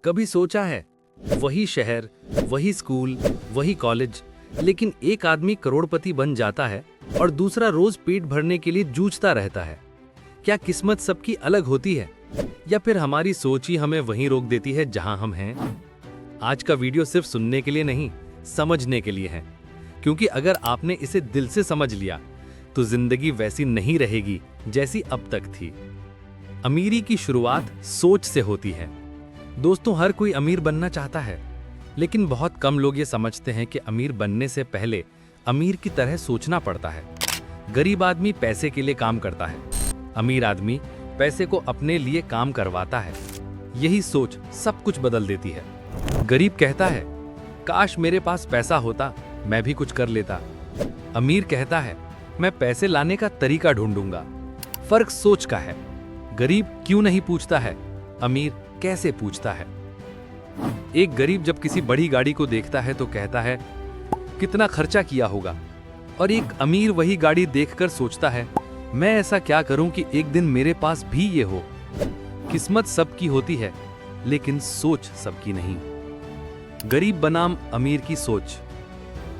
कभी सोचा है, वही शहर, वही स्कूल, वही कॉलेज, लेकिन एक आदमी करोड़पति बन जाता है और दूसरा रोज पेट भरने के लिए जूझता रहता है। क्या किस्मत सबकी अलग होती है या फिर हमारी सोच ही हमें वहीं रोक देती है जहां हम हैं? आज का वीडियो सिर्फ सुनने के लिए नहीं, समझने के लिए है, क्योंकि अगर आपने इसे दिल से समझ लिया तो जिंदगी वैसी नहीं रहेगी जैसी अब तक थी। अमीरी की शुरुआत सोच से होती है। दोस्तों, हर कोई अमीर बनना चाहता है, लेकिन बहुत कम लोग ये समझते हैं कि अमीर बनने से पहले अमीर की तरह सोचना पड़ता है। गरीब आदमी पैसे के लिए काम करता है, अमीर आदमी पैसे को अपने लिए काम करवाता है। यही सोच सब कुछ बदल देती है। गरीब कहता है, काश मेरे पास पैसा होता, मैं भी कुछ कर लेता। अमीर कहता है, मैं पैसे लाने का तरीका ढूंढूंगा। फर्क सोच का है। गरीब क्यों नहीं पूछता है, अमीर कैसे पूछता है। एक गरीब जब किसी बड़ी गाड़ी को देखता है तो कहता है, कितना खर्चा किया होगा, और एक अमीर वही गाड़ी देखकर सोचता है, मैं ऐसा क्या करूं कि एक दिन मेरे पास भी ये हो। किस्मत सबकी होती है, लेकिन सोच सबकी नहीं। गरीब बनाम अमीर की सोच।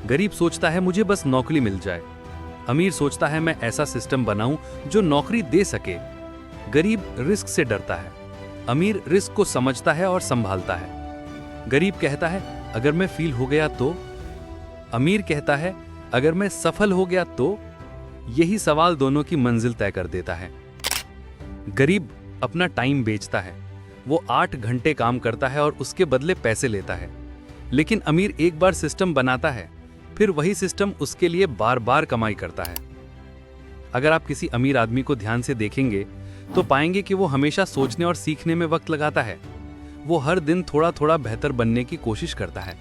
गरीब सोचता है, मुझे बस नौकरी मिल जाए। अमीर सोचता है, मैं ऐसा सिस्टम बनाऊं जो नौकरी दे सके। गरीब रिस्क से डरता है, अमीर रिस्क को समझता है और संभालता है। गरीब कहता है, अगर मैं फेल हो गया तो? अमीर कहता है, अगर मैं सफल हो गया तो? यही सवाल दोनों की मंजिल तय कर देता है। गरीब अपना टाइम बेचता है। वो 8 घंटे काम करता है और उसके बदले पैसे लेता है। लेकिन अमीर एक बार सिस्टम बनाता है, फिर वही सिस्टम उसके लिए बार बार कमाई करता है। अगर आप किसी अमीर आदमी को ध्यान से देखेंगे तो पाएंगे कि वो हमेशा सोचने और सीखने में वक्त लगाता है। वो हर दिन थोड़ा थोड़ा बेहतर बनने की कोशिश करता है।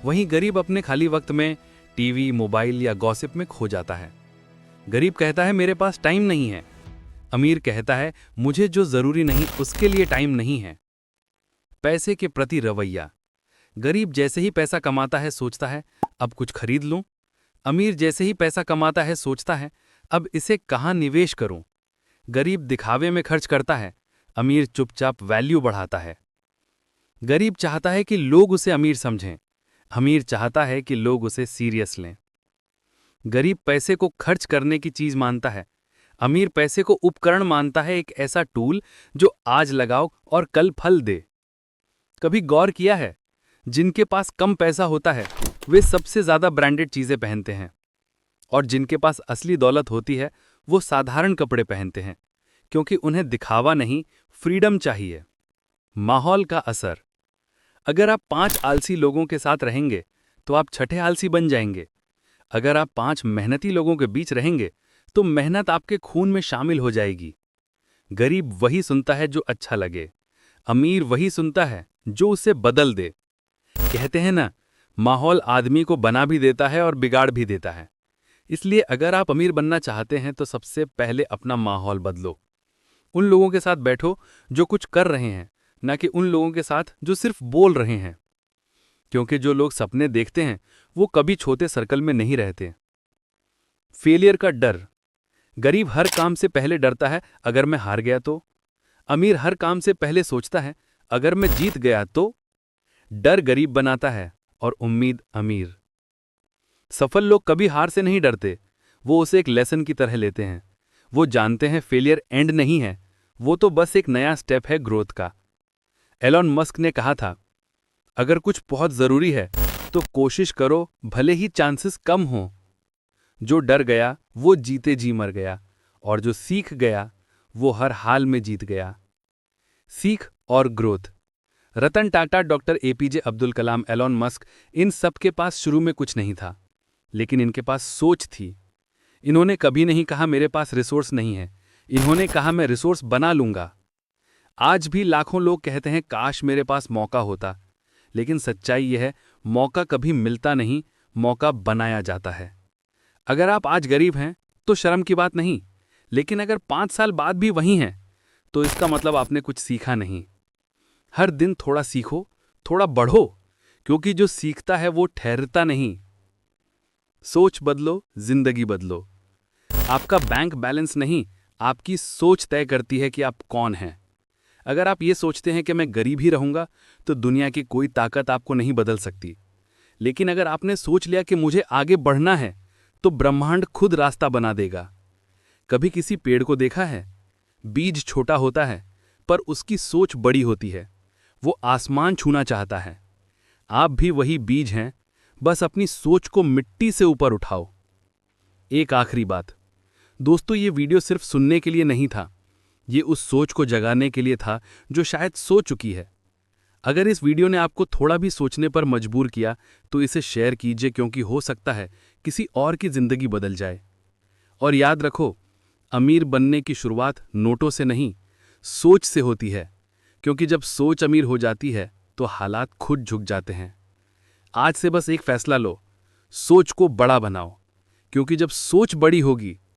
वहीं गरीब अपने खाली वक्त में टीवी, मोबाइल या गॉसिप में खो जाता है। गरीब कहता है, मेरे पास टाइम नहीं है। अमीर कहता है, मुझे जो जरूरी नहीं उसके लिए टाइम नहीं है। पैसे के प्रति रवैया। गरीब जैसे ही पैसा कमाता है सोचता है, अब कुछ खरीद लूं। अमीर जैसे ही पैसा कमाता है सोचता है, अब इसे कहां निवेश करूं। गरीब दिखावे में खर्च करता है, अमीर चुपचाप वैल्यू बढ़ाता है। गरीब चाहता है कि लोग उसे अमीर समझें, अमीर चाहता है कि लोग उसे सीरियस लें। गरीब पैसे को खर्च करने की चीज मानता है, अमीर पैसे को उपकरण मानता है, एक ऐसा टूल जो आज लगाओ और कल फल दे। कभी गौर किया है, जिनके पास कम पैसा होता है वे सबसे ज्यादा ब्रांडेड चीजें पहनते हैं, और जिनके पास असली दौलत होती है वो साधारण कपड़े पहनते हैं, क्योंकि उन्हें दिखावा नहीं, फ्रीडम चाहिए। माहौल का असर। अगर आप 5 आलसी लोगों के साथ रहेंगे तो आप छठे आलसी बन जाएंगे। अगर आप 5 मेहनती लोगों के बीच रहेंगे तो मेहनत आपके खून में शामिल हो जाएगी। गरीब वही सुनता है जो अच्छा लगे, अमीर वही सुनता है जो उसे बदल दे। कहते हैं ना, माहौल आदमी को बना भी देता है और बिगाड़ भी देता है। इसलिए अगर आप अमीर बनना चाहते हैं तो सबसे पहले अपना माहौल बदलो। उन लोगों के साथ बैठो जो कुछ कर रहे हैं, ना कि उन लोगों के साथ जो सिर्फ बोल रहे हैं, क्योंकि जो लोग सपने देखते हैं वो कभी छोटे सर्कल में नहीं रहते। फेलियर का डर। गरीब हर काम से पहले डरता है, अगर मैं हार गया तो? अमीर हर काम से पहले सोचता है, अगर मैं जीत गया तो? डर गरीब बनाता है और उम्मीद अमीर। सफल लोग कभी हार से नहीं डरते, वो उसे एक लेसन की तरह लेते हैं। वो जानते हैं फेलियर एंड नहीं है, वो तो बस एक नया स्टेप है ग्रोथ का। एलॉन मस्क ने कहा था, अगर कुछ बहुत जरूरी है तो कोशिश करो, भले ही चांसेस कम हो। जो डर गया वो जीते जी मर गया, और जो सीख गया वो हर हाल में जीत गया। सीख और growth. Ratan Tata, doctor APJ Abdul Kalam, Elon Musk, इन सब के पास शुरू में कुछ नहीं था, लेकिन इनके पास सोच थी। इन्होंने कभी नहीं कहा मेरे पास रिसोर्स नहीं है, इन्होंने कहा मैं रिसोर्स बना लूंगा। आज भी लाखों लोग कहते हैं, काश मेरे पास मौका होता, लेकिन सच्चाई यह है, मौका कभी मिलता नहीं, मौका बनाया जाता है। अगर आप आज गरीब हैं तो शर्म की बात नहीं, लेकिन अगर 5 साल बाद भी वही हैं तो इसका मतलब आपने कुछ सीखा नहीं। हर दिन थोड़ा सीखो, थोड़ा बढ़ो, क्योंकि जो सीखता है वो ठहरता नहीं। सोच बदलो, जिंदगी बदलो। आपका बैंक बैलेंस नहीं, आपकी सोच तय करती है कि आप कौन हैं। अगर आप ये सोचते हैं कि मैं गरीब ही रहूंगा तो दुनिया की कोई ताकत आपको नहीं बदल सकती। लेकिन अगर आपने सोच लिया कि मुझे आगे बढ़ना है तो ब्रह्मांड खुद रास्ता बना देगा। कभी किसी पेड़ को देखा है? बीज छोटा होता है पर उसकी सोच बड़ी होती है। वो आसमान छूना चाहता है। आप भी वही बीज हैं, बस अपनी सोच को मिट्टी से ऊपर उठाओ। एक आखिरी बात दोस्तों, ये वीडियो सिर्फ सुनने के लिए नहीं था, ये उस सोच को जगाने के लिए था जो शायद सो चुकी है। अगर इस वीडियो ने आपको थोड़ा भी सोचने पर मजबूर किया तो इसे शेयर कीजिए, क्योंकि हो सकता है किसी और की जिंदगी बदल जाए। और याद रखो, अमीर बनने की शुरुआत नोटों से नहीं, सोच से होती है, क्योंकि जब सोच अमीर हो जाती है तो हालात खुद झुक जाते हैं। आज से बस एक फैसला लो, सोच को बड़ा बनाओ, क्योंकि जब सोच बड़ी होगी